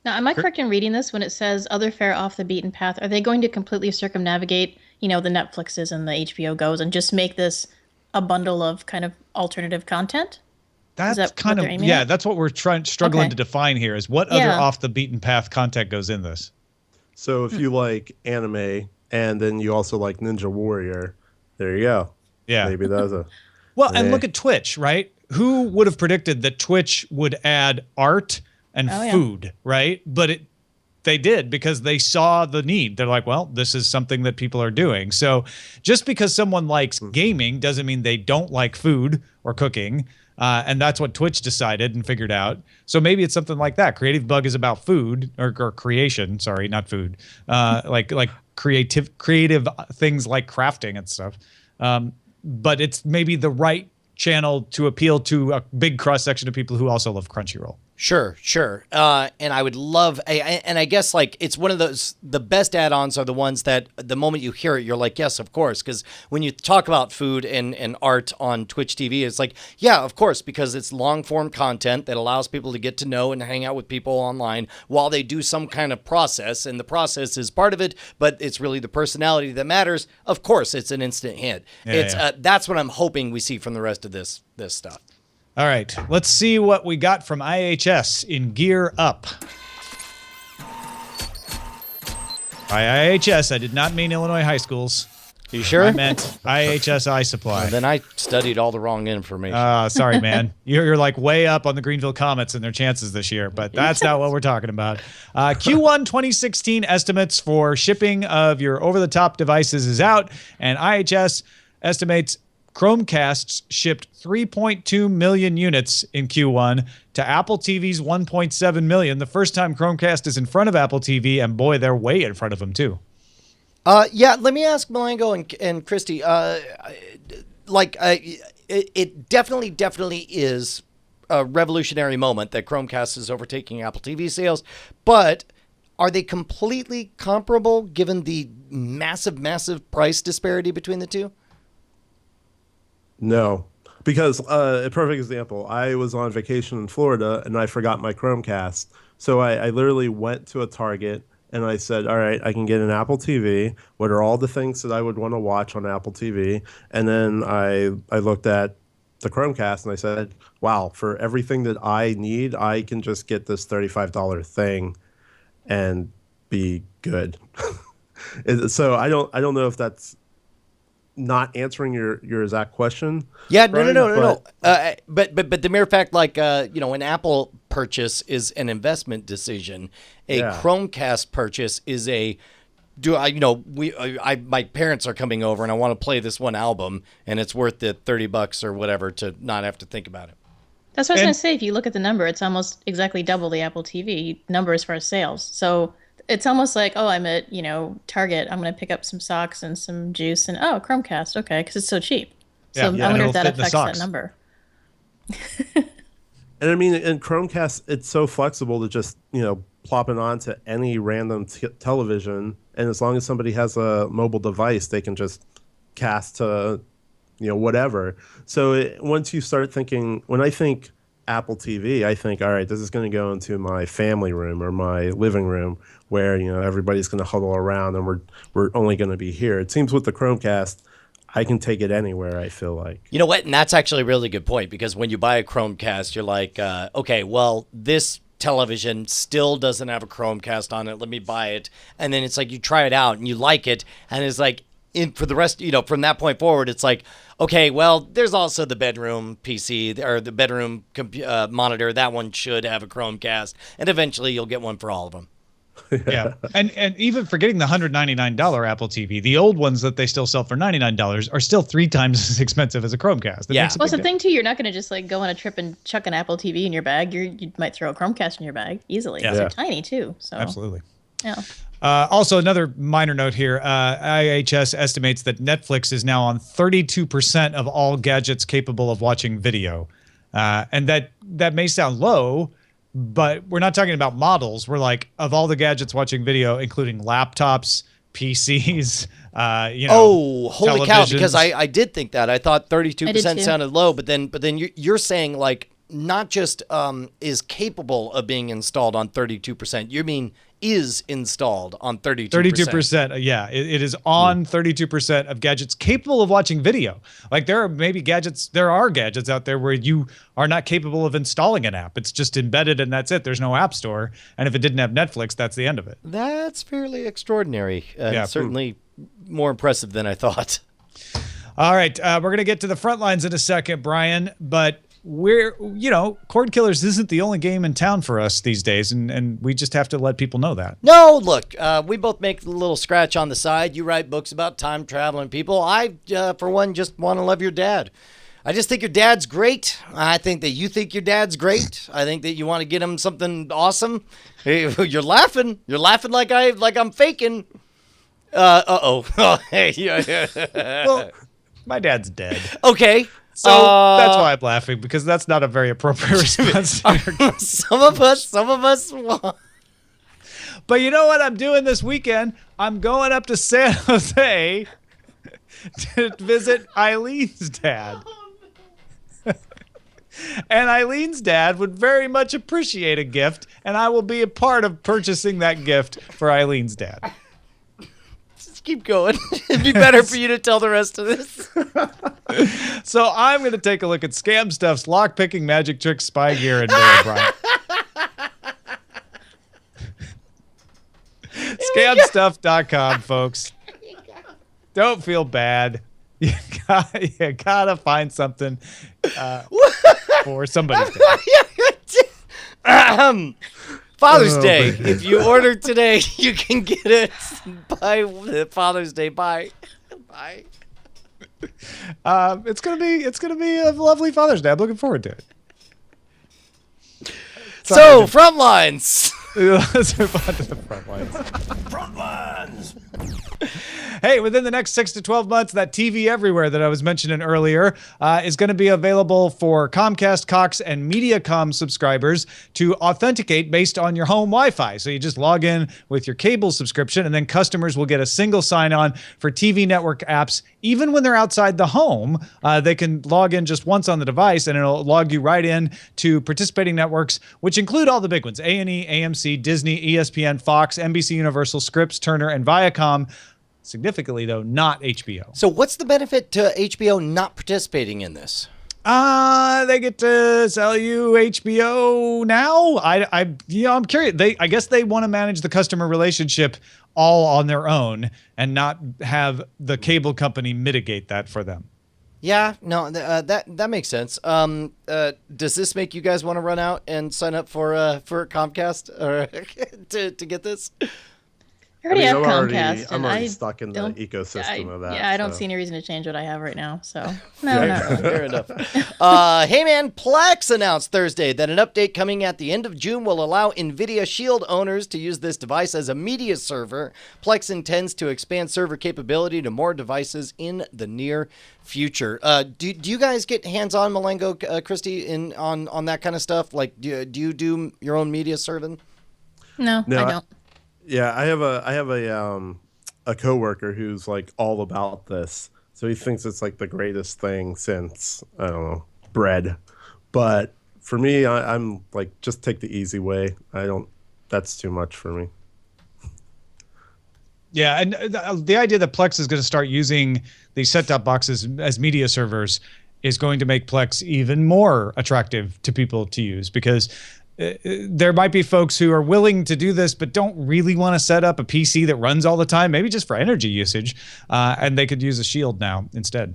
Now, am I correct in reading this when it says other fare off the beaten path? Are they going to completely circumnavigate, the Netflixes and the HBO Go's and just make this a bundle of kind of alternative content? That's kind of, that's what we're struggling to define here is what other off the beaten path content goes in this. So if you like anime and then you also like Ninja Warrior, there you go. Yeah. Maybe that's a... Well, and look at Twitch, right? Who would have predicted that Twitch would add art and food, right? But they did because they saw the need. They're like, well, this is something that people are doing. So just because someone likes gaming doesn't mean they don't like food or cooking. And that's what Twitch decided and figured out. So maybe it's something like that. Creative Bug is about food or creation. Sorry, not food. Like creative things like crafting and stuff. But it's maybe the right channel to appeal to a big cross section of people who also love Crunchyroll. Sure. And I would love, and I guess it's one of those, the best add-ons are the ones that the moment you hear it, you're like, yes, of course. Because when you talk about food and art on Twitch TV, it's like, yeah, of course, because it's long-form content that allows people to get to know and hang out with people online while they do some kind of process. And the process is part of it, but it's really the personality that matters. Of course, it's an instant hit. That's what I'm hoping we see from the rest of this stuff. All right, let's see what we got from IHS in Gear Up. By IHS, I did not mean Illinois high schools. You sure? I meant IHS Eye Supply. Well, then I studied all the wrong information. Sorry, man. You're like way up on the Greenville Comets and their chances this year, but that's not what we're talking about. Q1 2016 estimates for shipping of your over-the-top devices is out, and IHS estimates Chromecasts shipped 3.2 million units in Q1 to Apple TV's 1.7 million. The first time Chromecast is in front of Apple TV, and boy, they're way in front of them too. Let me ask Mulango and Kristi. It definitely is a revolutionary moment that Chromecast is overtaking Apple TV sales, but are they completely comparable given the massive price disparity between the two? No, because a perfect example, I was on vacation in Florida and I forgot my Chromecast. So I literally went to a Target and I said, all right, I can get an Apple TV. What are all the things that I would want to watch on Apple TV? And then I looked at the Chromecast and I said, wow, for everything that I need, I can just get this $35 thing and be good. So I don't know if that's not answering your exact question. Yeah, Brian, no. But the mere fact, like, an Apple purchase is an investment decision. A Chromecast purchase is my parents are coming over and I want to play this one album and it's worth the $30 or whatever to not have to think about it. That's what I was going to say. If you look at the number, it's almost exactly double the Apple TV number as far as sales. So it's almost like, oh, I'm at, Target. I'm going to pick up some socks and some juice and, Chromecast. Okay. Because it's so cheap. So I wonder if that affects that number. And I mean, in Chromecast, it's so flexible to just, plop it onto any random television. And as long as somebody has a mobile device, they can just cast to, whatever. So once you start thinking, when I think Apple TV, I think, all right, this is going to go into my family room or my living room where, everybody's going to huddle around and we're only going to be here. It seems with the Chromecast, I can take it anywhere, I feel like. You know what? And that's actually a really good point, because when you buy a Chromecast, you're like, okay, well, this television still doesn't have a Chromecast on it. Let me buy it. And then it's like you try it out and you like it. And it's like, for the rest, from that point forward, it's like, okay, well, there's also the bedroom PC or the bedroom monitor. That one should have a Chromecast. And eventually you'll get one for all of them. Yeah. And even forgetting the $199 Apple TV, the old ones that they still sell for $99 are still 3 times as expensive as a Chromecast. Yeah. Well, it's the thing too, you're not going to just like go on a trip and chuck an Apple TV in your bag. You might throw a Chromecast in your bag easily. Yeah. They're tiny too. So absolutely. Yeah. Also, another minor note here, IHS estimates that Netflix is now on 32% of all gadgets capable of watching video. And that may sound low, but we're not talking about models. We're like, of all the gadgets watching video, including laptops, PCs, oh, holy cow, televisions. because I did think that. I thought 32% too. sounded low, but then you're saying like not just is capable of being installed on 32%. You mean is installed on 32%. 32%, yeah. It is on 32% of gadgets capable of watching video. Like there are gadgets out there where you are not capable of installing an app. It's just embedded and that's it. There's no app store. And if it didn't have Netflix, that's the end of it. That's fairly extraordinary. Certainly more impressive than I thought. All right. We're going to get to the front lines in a second, Brian, but Cordkillers isn't the only game in town for us these days, and we just have to let people know that. No, look, we both make a little scratch on the side. You write books about time traveling people. I, for one, just want to love your dad. I just think your dad's great. I think that you think your dad's great. I think that you want to get him something awesome. Hey, you're laughing. You're laughing like I'm faking. Uh-oh. Well, my dad's dead. Okay. So that's why I'm laughing, because that's not a very appropriate response. Some of us want. But you know what I'm doing this weekend? I'm going up to San Jose to visit Eileen's dad. And Eileen's dad would very much appreciate a gift, and I will be a part of purchasing that gift for Eileen's dad. Keep going. It'd be better for you to tell the rest of this. So I'm going to take a look at Scam Stuff's lockpicking, magic tricks, spy gear, and more, Brian. Scamstuff.com, folks. Don't feel bad. You gotta find something for somebody's day. Father's Day. If you order today, you can get it by Father's Day. Bye. It's gonna be a lovely Father's Day. I'm looking forward to it. So, front lines. Let's move on to the front lines. Front lines. Hey, within the next 6 to 12 months, that TV Everywhere that I was mentioning earlier is going to be available for Comcast, Cox, and Mediacom subscribers to authenticate based on your home Wi-Fi. So you just log in with your cable subscription, and then customers will get a single sign-on for TV network apps. Even when they're outside the home, they can log in just once on the device, and it'll log you right in to participating networks, which include all the big ones: A&E, AMC, Disney, ESPN, Fox, NBC Universal, Scripps, Turner, and Viacom. Significantly, though, not HBO. So what's the benefit to HBO not participating in this? They get to sell you HBO now. I'm curious. I guess they want to manage the customer relationship all on their own and not have the cable company mitigate that for them. Yeah, no, that makes sense. Does this make you guys want to run out and sign up for Comcast or to get this? I already have I'm Comcast. I'm and already I stuck in the don't- ecosystem of that. Yeah, I don't so. see any reason to change what I have right now. So no, not really. Fair enough. Hey man, Plex announced Thursday that an update coming at the end of June will allow NVIDIA Shield owners to use this device as a media server. Plex intends to expand server capability to more devices in the near future. Do you guys get hands-on, Mulango, Kristi, on that kind of stuff? Like, do you do your own media serving? No, I don't. Yeah, I have a coworker who's like all about this. So he thinks it's like the greatest thing since, I don't know, bread. But for me, I'm like, just take the easy way. That's too much for me. Yeah, and the idea that Plex is going to start using these set-top boxes as media servers is going to make Plex even more attractive to people to use, because there might be folks who are willing to do this but don't really want to set up a PC that runs all the time, maybe just for energy usage, and they could use a Shield now instead.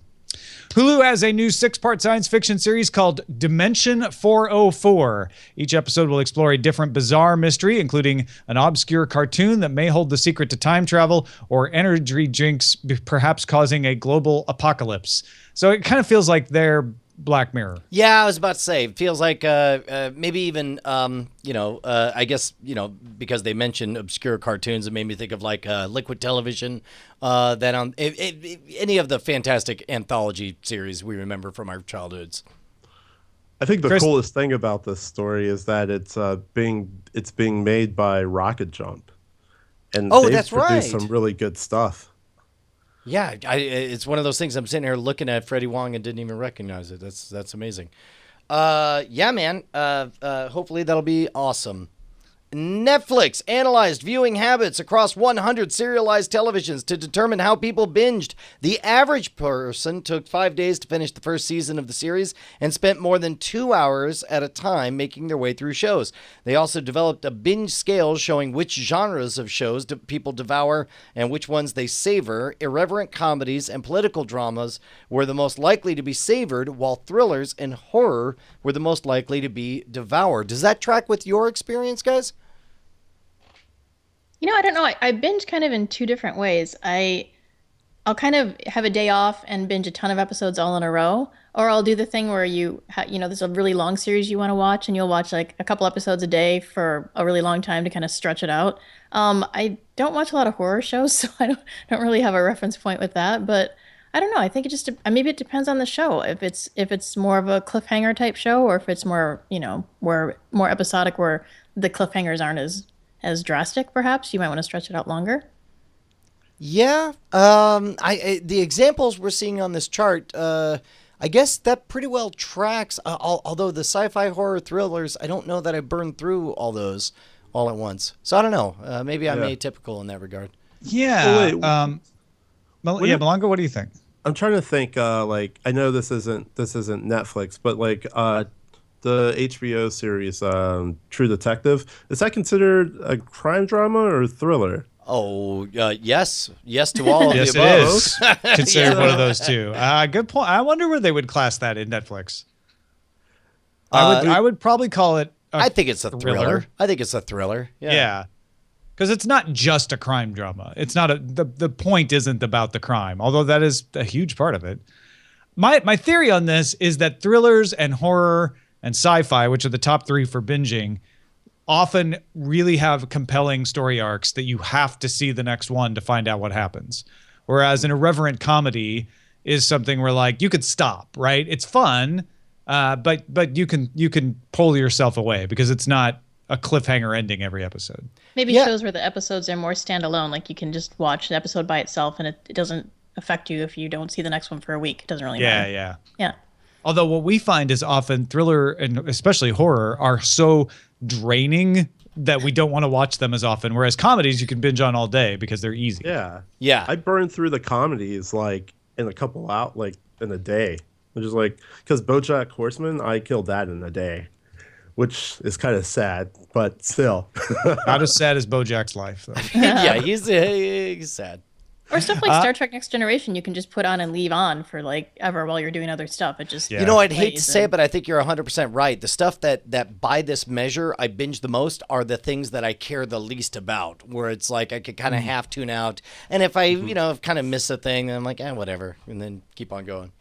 Hulu has a new 6-part science fiction series called Dimension 404. Each episode will explore a different bizarre mystery, including an obscure cartoon that may hold the secret to time travel, or energy drinks perhaps causing a global apocalypse. So it kind of feels like they're Black Mirror. Yeah, I was about to say, it feels like maybe even, I guess, because they mentioned obscure cartoons, it made me think of like Liquid Television, that on any of the fantastic anthology series we remember from our childhoods. I think the Chris- coolest thing about this story is that it's being made by Rocket Jump. And they've that's right. produced some really good stuff. Yeah, it's one of those things. I'm sitting here looking at Freddie Wong and didn't even recognize it. That's amazing. Yeah, man. Hopefully that'll be awesome. Netflix analyzed viewing habits across 100 serialized televisions to determine how people binged. The average person took 5 days to finish the first season of the series and spent more than 2 hours at a time making their way through shows. They also developed a binge scale showing which genres of shows people devour and which ones they savor. Irreverent comedies and political dramas were the most likely to be savored, while thrillers and horror were the most likely to be devoured. Does that track with your experience, guys? I don't know. I binge kind of in two different ways. I'll kind of have a day off and binge a ton of episodes all in a row, or I'll do the thing where there's a really long series you want to watch, and you'll watch like a couple episodes a day for a really long time to kind of stretch it out. I don't watch a lot of horror shows, so I don't really have a reference point with that. But I don't know. I think maybe it depends on the show. If it's more of a cliffhanger type show, or if it's more where more episodic, where the cliffhangers aren't as drastic, perhaps you might want to stretch it out longer. Yeah. The examples we're seeing on this chart, I guess that pretty well tracks. Although the sci-fi horror thrillers, I don't know that I burned through all those all at once. So I don't know. Maybe I'm atypical in that regard. Yeah. Malonga, what do you think? I'm trying to think. I know this isn't Netflix, but the HBO series True Detective, is that considered a crime drama or a thriller? Oh, yes to all of Yes, the above. it is considered one of those two. Good point. I wonder where they would class that in Netflix. I would probably call it. I think it's a thriller. I think it's a thriller. Yeah. Because it's not just a crime drama. It's not the point isn't about the crime, although that is a huge part of it. My theory on this is that thrillers and horror and sci-fi, which are the top 3 for binging, often really have compelling story arcs that you have to see the next one to find out what happens. Whereas an irreverent comedy is something where like you could stop, right? It's fun, but you can pull yourself away because it's not a cliffhanger ending every episode. Maybe shows where the episodes are more standalone, like you can just watch an episode by itself and it doesn't affect you if you don't see the next one for a week. It doesn't really matter. Yeah. Although what we find is often thriller and especially horror are so draining that we don't want to watch them as often. Whereas comedies you can binge on all day because they're easy. Yeah. Yeah. I burned through the comedies in a couple in a day. which is like, because BoJack Horseman, I killed that in a day, which is kind of sad, but still. Not as sad as BoJack's life, though. Yeah, he's sad. Or stuff like Star Trek Next Generation, you can just put on and leave on for like ever while you're doing other stuff. It just You know, I'd hate to plays say and- it, but I think you're 100% right. The stuff that by this measure I binge the most are the things that I care the least about, where it's like I could kind of half tune out. And if I, kind of miss a thing, then I'm like, whatever, and then keep on going.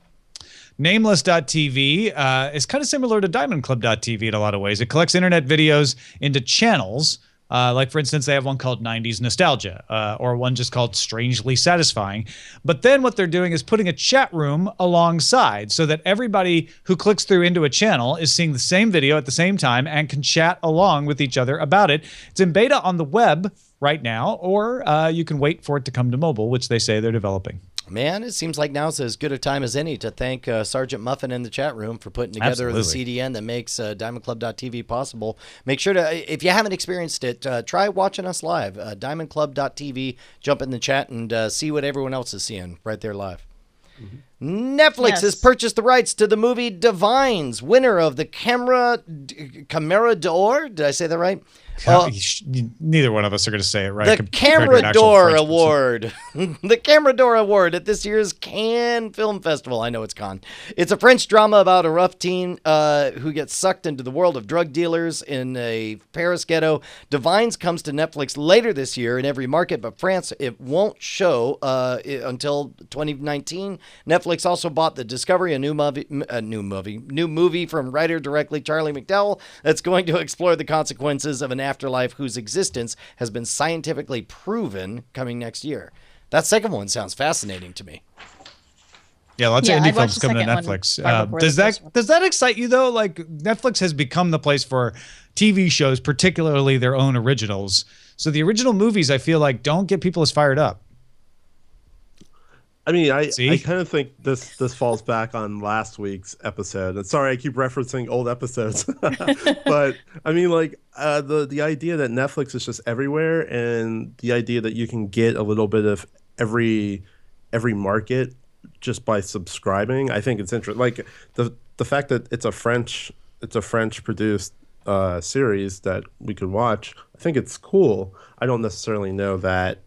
Nameless.tv is kind of similar to DiamondClub.tv in a lot of ways. It collects internet videos into channels. Like, for instance, they have one called 90s Nostalgia, or one just called Strangely Satisfying. But then what they're doing is putting a chat room alongside so that everybody who clicks through into a channel is seeing the same video at the same time and can chat along with each other about it. It's in beta on the web right now, or you can wait for it to come to mobile, which they say they're developing. Man, it seems like now's as good a time as any to thank Sergeant Muffin in the chat room for putting together Absolutely. the CDN that makes DiamondClub.tv possible. Make sure to, if you haven't experienced it, try watching us live. DiamondClub.tv, jump in the chat and see what everyone else is seeing right there live. Netflix has purchased the rights to the movie Divines, winner of the Camera d'Or. Did I say that right? Neither one of us are going to say it right. The Camera d'Or Award. The Camera d'Or Award at this year's Cannes Film Festival. I know it's Cannes. It's a French drama about a rough teen who gets sucked into the world of drug dealers in a Paris ghetto. Divines comes to Netflix later this year in every market, but France, it won't show until 2019. Netflix also bought The Discovery, a new movie from writer-directly Charlie McDowell that's going to explore the consequences of an afterlife whose existence has been scientifically proven, coming next year. That second one sounds fascinating to me. Yeah, lots of I'd indie watch films the coming to second one Netflix. right before the first one. Does that excite you though? Like, Netflix has become the place for TV shows, particularly their own originals. So the original movies, I feel like, don't get people as fired up. I mean, I kind of think this falls back on last week's episode. And sorry, I keep referencing old episodes, but I mean, like the idea that Netflix is just everywhere, and the idea that you can get a little bit of every market just by subscribing. I think it's interesting. Like the fact that it's a French produced series that we could watch. I think it's cool. I don't necessarily know that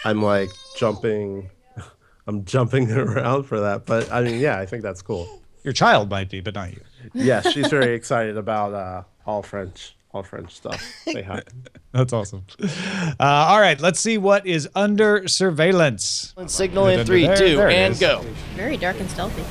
I'm like jumping around for that, but I mean, yeah, I think that's cool. Your child might be, but not you. Yeah, she's very excited about all French stuff. Say hi. That's awesome. All right, let's see what is under surveillance. Signal in 3, 2, and go. Very dark and stealthy.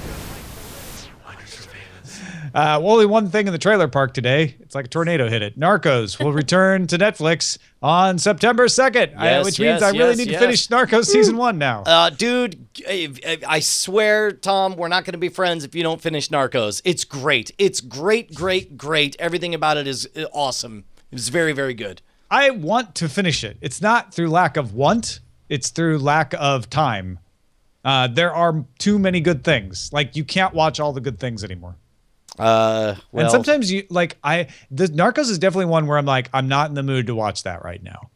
Only one thing in the trailer park today. It's like a tornado hit it. Narcos will return to Netflix on September 2nd, which means I really need to finish Narcos season 1 now. Dude, I swear, Tom, we're not going to be friends if you don't finish Narcos. It's great. It's great, great, great. Everything about it is awesome. It's very, very good. I want to finish it. It's not through lack of want. It's through lack of time. There are too many good things. Like, you can't watch all the good things anymore. Well, and sometimes the Narcos is definitely one where I'm like, I'm not in the mood to watch that right now.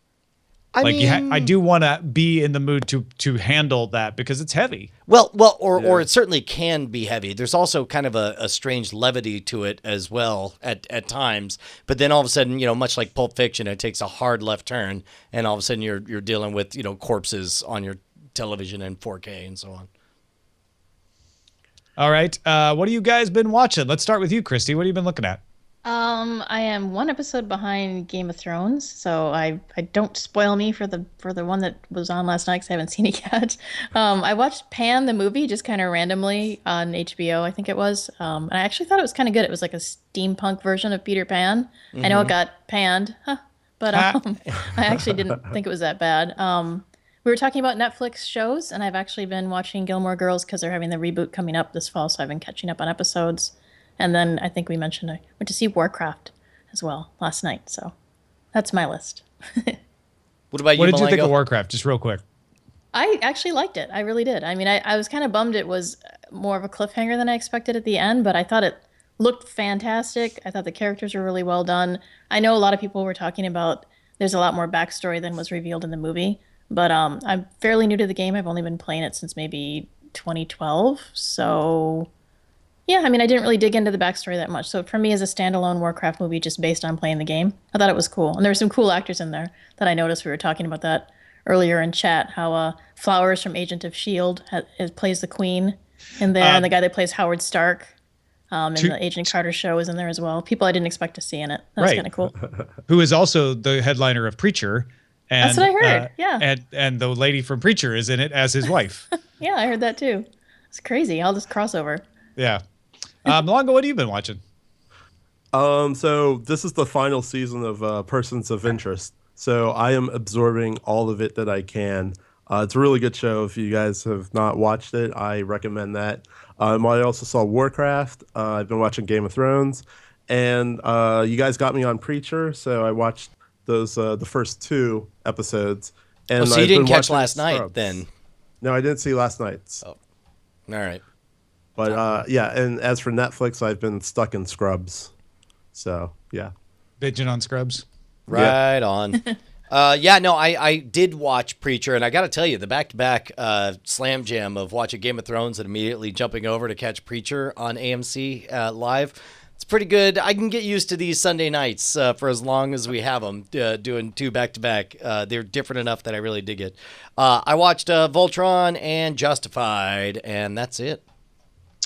I do want to be in the mood to handle that because it's heavy. Or it certainly can be heavy. There's also kind of a strange levity to it as well at times. But then all of a sudden, much like Pulp Fiction, it takes a hard left turn, and all of a sudden you're dealing with corpses on your television in 4K and so on. All right. What have you guys been watching? Let's start with you, Kristi. What have you been looking at? I am one episode behind Game of Thrones, so I don't spoil me for the one that was on last night because I haven't seen it yet. I watched Pan the movie just kind of randomly on HBO, I think it was. And I actually thought it was kind of good. It was like a steampunk version of Peter Pan. Mm-hmm. I know it got panned, but I actually didn't think it was that bad. We were talking about Netflix shows, and I've actually been watching Gilmore Girls because they're having the reboot coming up this fall, so I've been catching up on episodes. And then I think we mentioned I went to see Warcraft as well last night, so that's my list. What about you, What did you think Mulango? of Warcraft, just real quick? I actually liked it. I really did. I mean, I was kind of bummed it was more of a cliffhanger than I expected at the end, but I thought it looked fantastic. I thought the characters were really well done. I know a lot of people were talking about there's a lot more backstory than was revealed in the movie. But I'm fairly new to the game. I've only been playing it since maybe 2012. So Yeah, I mean, I didn't really dig into the backstory that much. So for me, as a standalone Warcraft movie, just based on playing the game, I thought it was cool. And there were some cool actors in there that I noticed. We were talking about that earlier in chat. How Flowers from Agent of Shield plays the Queen in there, and the guy that plays Howard Stark in the Agent Carter show is in there as well. People I didn't expect to see in it. That was kind of cool. Who is also the headliner of Preacher. And, that's what I heard. Yeah. And the lady from Preacher is in it as his wife. Yeah, I heard that too. It's crazy. All this crossover. Yeah. Mulango, what have you been watching? So this is the final season of Persons of Interest. So I am absorbing all of it that I can. It's a really good show. If you guys have not watched it, I recommend that. I also saw Warcraft. I've been watching Game of Thrones. And you guys got me on Preacher, so I watched those the first 2 episodes. And so you I've didn't been catch watching last night Scrubs. then? No, I didn't see last night's. Oh, all right. But yeah, and as for Netflix, I've been stuck in Scrubs. So yeah, Bitching on Scrubs. Right on. I did watch Preacher, and I got to tell you, the back-to-back slam jam of watching Game of Thrones and immediately jumping over to catch Preacher on AMC live, it's pretty good. I can get used to these Sunday nights for as long as we have them, doing 2 back-to-back. They're different enough that I really dig it. I watched Voltron and Justified, and that's it.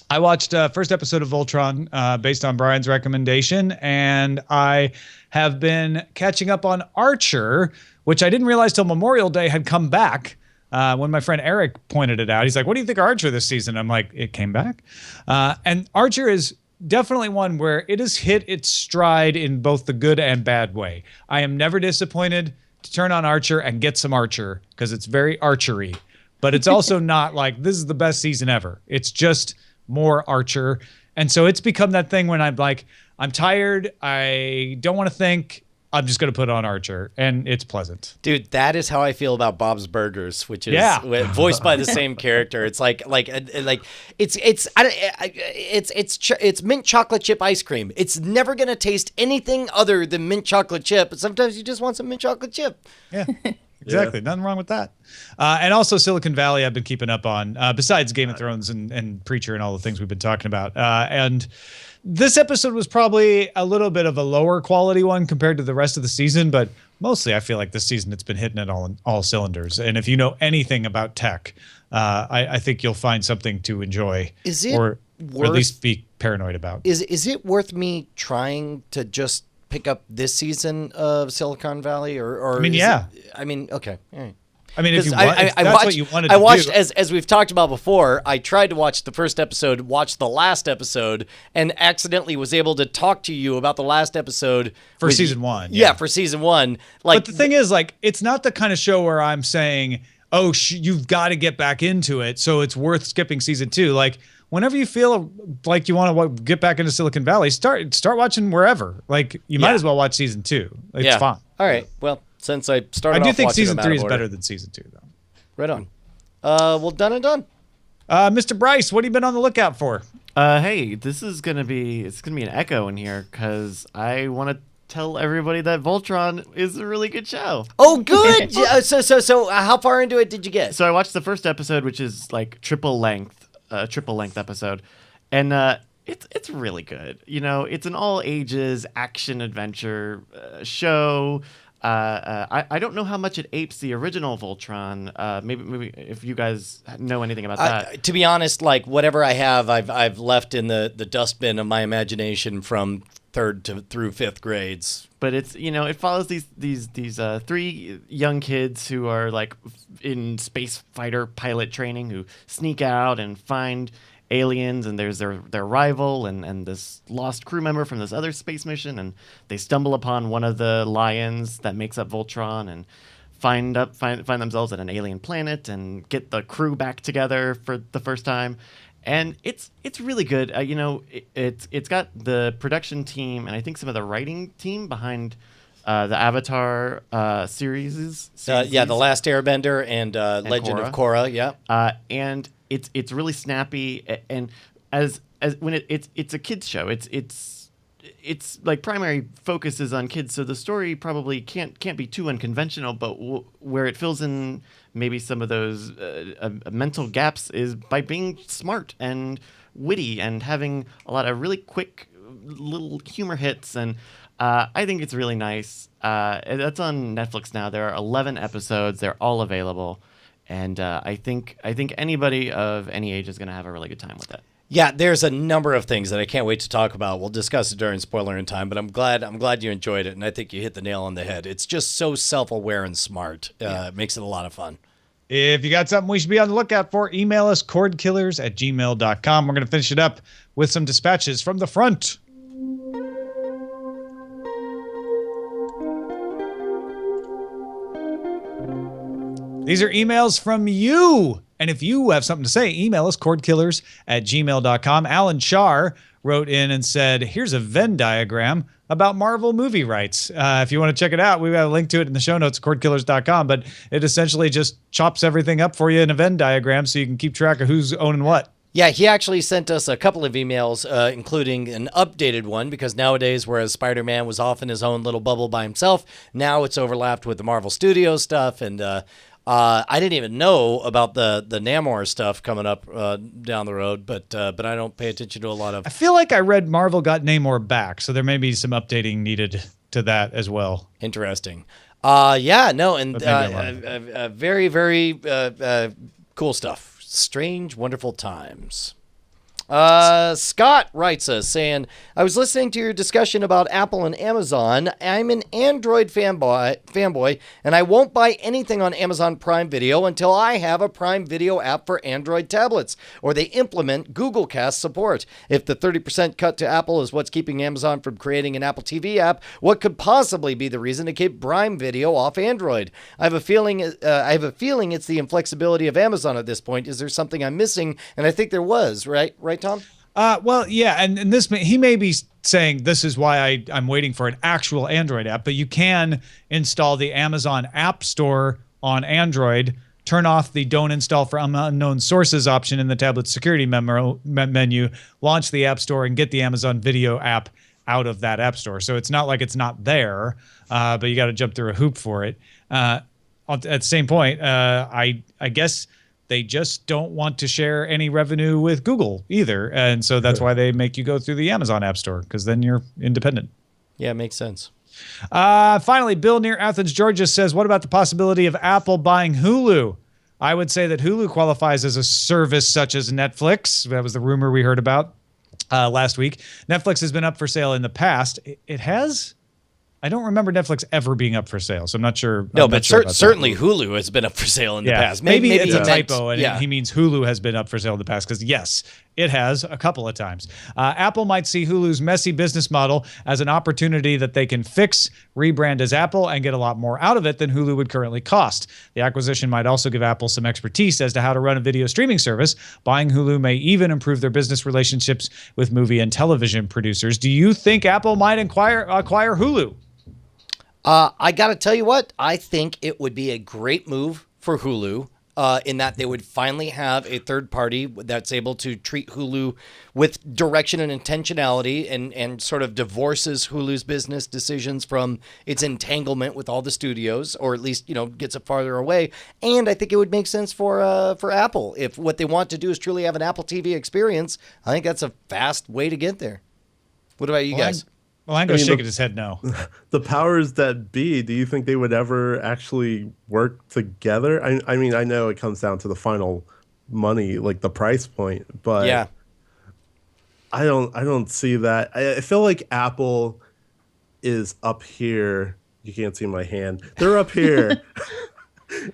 I watched first episode of Voltron based on Brian's recommendation, and I have been catching up on Archer, which I didn't realize till Memorial Day had come back. When my friend Eric pointed it out, he's like, "What do you think of Archer this season?" I'm like, "It came back," and Archer is definitely one where it has hit its stride in both the good and bad way. I am never disappointed to turn on Archer and get some Archer because it's very archery, but it's also not like this is the best season ever. It's just more Archer. And so it's become that thing when I'm like, I'm tired. I don't want to think. I'm just going to put on Archer, and it's pleasant. Dude, that is how I feel about Bob's Burgers, which is voiced by the same character. It's it's mint chocolate chip ice cream. It's never going to taste anything other than mint chocolate chip. But sometimes you just want some mint chocolate chip. Yeah. Exactly. Yeah. Nothing wrong with that. And also Silicon Valley I've been keeping up on, besides Game of Thrones and Preacher and all the things we've been talking about. And this episode was probably a little bit of a lower quality one compared to the rest of the season, but mostly I feel like this season it's been hitting it on all cylinders. And if you know anything about tech, I think you'll find something to enjoy. Is it or at least be paranoid about. Is it worth me trying to just pick up this season of Silicon Valley, or I mean, yeah. Okay, all right. I mean, if you want, that's what you wanted to do. I watched, as we've talked about before, I tried to watch the first episode, watched the last episode, and accidentally was able to talk to you about the last episode. For season 1. Yeah, for season 1. But the thing is, like, it's not the kind of show where I'm saying, oh, you've got to get back into it, so it's worth skipping season 2. Like, whenever you feel like you want to get back into Silicon Valley, start watching wherever. Like, you might as well watch season 2. It's fine. All right. Well, since I started, I do think season 3 is better than season 2, though. Right on. Well, done and done. Mr. Bryce, what have you been on the lookout for? Hey, this is gonna be an echo in here because I want to tell everybody that Voltron is a really good show. Oh, good. So how far into it did you get? So I watched the first episode, which is like triple length episode, and it's really good. You know, it's an all ages action adventure show. I don't know how much it apes the original Voltron. Maybe if you guys know anything about that. To be honest, like whatever I have, I've left in the dustbin of my imagination from third through fifth grades. But it's, you know, it follows these 3 young kids who are like in space fighter pilot training who sneak out and find aliens, and there's their rival and this lost crew member from this other space mission, and they stumble upon one of the lions that makes up Voltron and find themselves at an alien planet and get the crew back together for the first time. And it's really good. You know, it's got the production team and I think some of the writing team behind the Avatar series. Yeah, The Last Airbender and Legend of Korra. Yeah, and it's really snappy, and as when it's a kids show. It's its like primary focus is on kids, so the story probably can't be too unconventional. But where it fills in maybe some of those mental gaps is by being smart and witty and having a lot of really quick little humor hits. And I think it's really nice. That's on Netflix now. There are 11 episodes. They're all available, and I think anybody of any age is going to have a really good time with it. Yeah, there's a number of things that I can't wait to talk about. We'll discuss it during spoiler in time, but I'm glad you enjoyed it, and I think you hit the nail on the head. It's just so self-aware and smart. It makes it a lot of fun. If you got something we should be on the lookout for, email us cordkillers@gmail.com. We're going to finish it up with some dispatches from the front. These are emails from you. And if you have something to say, email us cordkillers@gmail.com. Alan Char wrote in and said, here's a Venn diagram about Marvel movie rights. If you want to check it out, we've got a link to it in the show notes at cordkillers.com. But it essentially just chops everything up for you in a Venn diagram so you can keep track of who's owning what. Yeah, he actually sent us a couple of emails, including an updated one, because nowadays, whereas Spider-Man was off in his own little bubble by himself, now it's overlapped with the Marvel Studios stuff, and I didn't even know about the Namor stuff coming up down the road, but I don't pay attention to a lot of... I feel like I read Marvel got Namor back, so there may be some updating needed to that as well. Interesting. Yeah, no, and very, very cool stuff. Strange, wonderful times. Scott writes us saying, I was listening to your discussion about Apple and Amazon. I'm an Android fanboy, and I won't buy anything on Amazon Prime Video until I have a Prime Video app for Android tablets, or they implement Google Cast support. If the 30% cut to Apple is what's keeping Amazon from creating an Apple TV app, what could possibly be the reason to keep Prime Video off Android? I have a feeling it's the inflexibility of Amazon at this point. Is there something I'm missing? And I think there was, right, Tom? Well, yeah, and this he may be saying this is why I'm waiting for an actual Android app, but you can install the Amazon App Store on Android, turn off the don't install from unknown sources option in the tablet security menu, launch the App Store, and get the Amazon Video app out of that App Store. So it's not like it's not there, but you got to jump through a hoop for it. At the same point, I guess they just don't want to share any revenue with Google either. And so that's why they make you go through the Amazon App Store, because then you're independent. Yeah, it makes sense. Finally, Bill near Athens, Georgia says, what about the possibility of Apple buying Hulu? I would say that Hulu qualifies as a service such as Netflix. That was the rumor we heard about last week. Netflix has been up for sale in the past. It has... I don't remember Netflix ever being up for sale, so I'm not sure. No, but certainly Hulu has been up for sale in the past. Maybe it's a typo, and he means Hulu has been up for sale in the past, because yes, it has a couple of times. Apple might see Hulu's messy business model as an opportunity that they can fix, rebrand as Apple, and get a lot more out of it than Hulu would currently cost. The acquisition might also give Apple some expertise as to how to run a video streaming service. Buying Hulu may even improve their business relationships with movie and television producers. Do you think Apple might acquire Hulu? I got to tell you what, I think it would be a great move for Hulu in that they would finally have a third party that's able to treat Hulu with direction and intentionality and sort of divorces Hulu's business decisions from its entanglement with all the studios, or at least, gets it farther away. And I think it would make sense for Apple. If what they want to do is truly have an Apple TV experience, I think that's a fast way to get there. What about you guys? Well, Ango's shaking his head no. The powers that be, do you think they would ever actually work together? I mean, I know it comes down to the final money, like the price point, but yeah, I don't see that. I feel like Apple is up here. You can't see my hand. They're up here.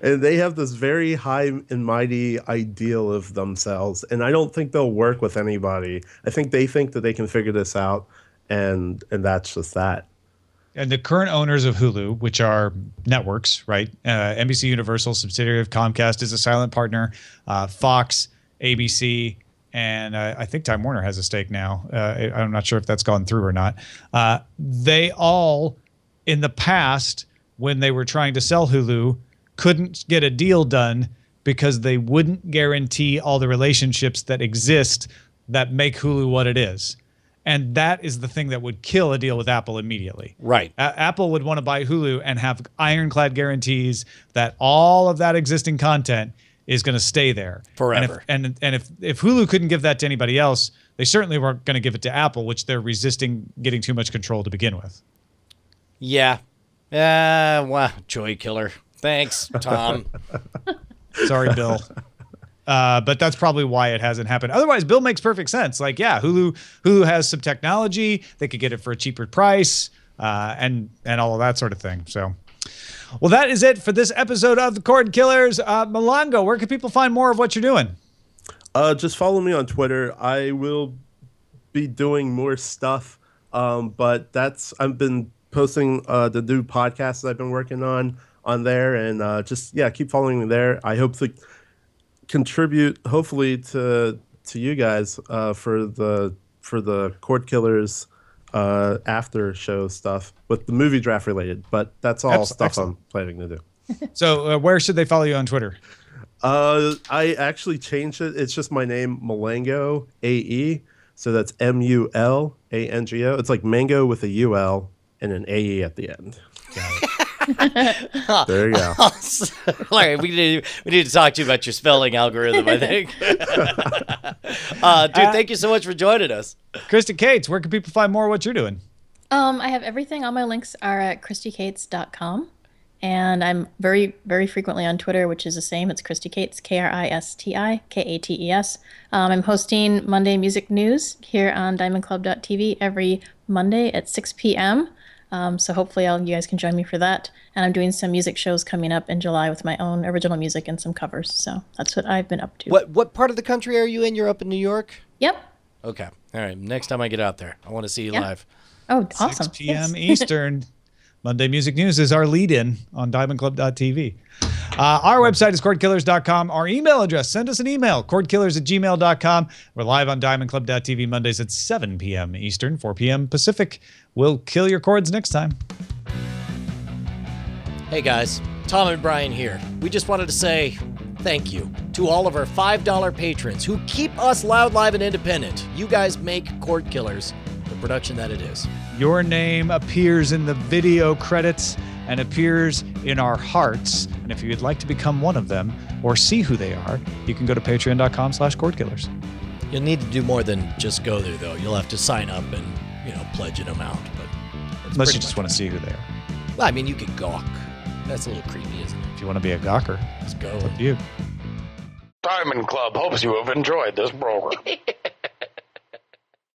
And they have this very high and mighty ideal of themselves. And I don't think they'll work with anybody. I think they think that they can figure this out. And that's just that. And the current owners of Hulu, which are networks, right? NBC Universal, subsidiary of Comcast, is a silent partner. Fox, ABC, and I think Time Warner has a stake now. I'm not sure if that's gone through or not. They all, in the past, when they were trying to sell Hulu, couldn't get a deal done because they wouldn't guarantee all the relationships that exist that make Hulu what it is. And that is the thing that would kill a deal with Apple immediately. Right. Apple would want to buy Hulu and have ironclad guarantees that all of that existing content is going to stay there forever. And if Hulu couldn't give that to anybody else, they certainly weren't going to give it to Apple, which they're resisting getting too much control to begin with. Yeah. Wow. Joy killer. Thanks, Tom. Sorry, Bill. But that's probably why it hasn't happened. Otherwise, Bill makes perfect sense. Like, yeah, Hulu has some technology. They could get it for a cheaper price, and all of that sort of thing. So, well, that is it for this episode of the Cordkillers. Mulango, where can people find more of what you're doing? Just follow me on Twitter. I will be doing more stuff, but I've been posting the new podcasts I've been working on there, and keep following me there. I hope to contribute hopefully to you guys for the Cordkillers after show stuff with the movie draft related, but that's all stuff excellent. I'm planning to do. So where should they follow you on Twitter? I actually changed it. It's just my name, Mulango AE. So that's MULANGO. It's like mango with a UL and an AE at the end. Got it. There you go. Larry, we need to talk to you about your spelling algorithm, I think. Dude, thank you so much for joining us. Kristi Cates, where can people find more of what you're doing? I have everything. All my links are at kristicates.com. And I'm very, very frequently on Twitter, which is the same. It's Kristi Cates, KristiKates. I'm hosting Monday Music News here on diamondclub.tv every Monday at 6 p.m. So hopefully you guys can join me for that. And I'm doing some music shows coming up in July with my own original music and some covers. So that's what I've been up to. What part of the country are you in? You're up in New York? Yep. Okay. All right. Next time I get out there, I want to see you live. Oh, awesome. 6 p.m. Eastern. Monday Music News is our lead-in on diamondclub.tv. Our website is cordkillers.com. Our email address, send us an email, cordkillers@gmail.com. We're live on diamondclub.tv Mondays at 7 p.m. Eastern, 4 p.m. Pacific. We'll kill your cords next time. Hey guys, Tom and Brian here. We just wanted to say thank you to all of our $5 patrons who keep us loud, live, and independent. You guys make Cordkillers the production that it is. Your name appears in the video credits and appears in our hearts. And if you'd like to become one of them or see who they are, you can go to patreon.com/cordkillers. You'll need to do more than just go there, though. You'll have to sign up and, pledge an amount. But unless you just want to see who they are. Well, I mean, you could gawk. That's a little creepy, isn't it? If you want to be a gawker, let's go. It's up to you. Diamond Club hopes you have enjoyed this program.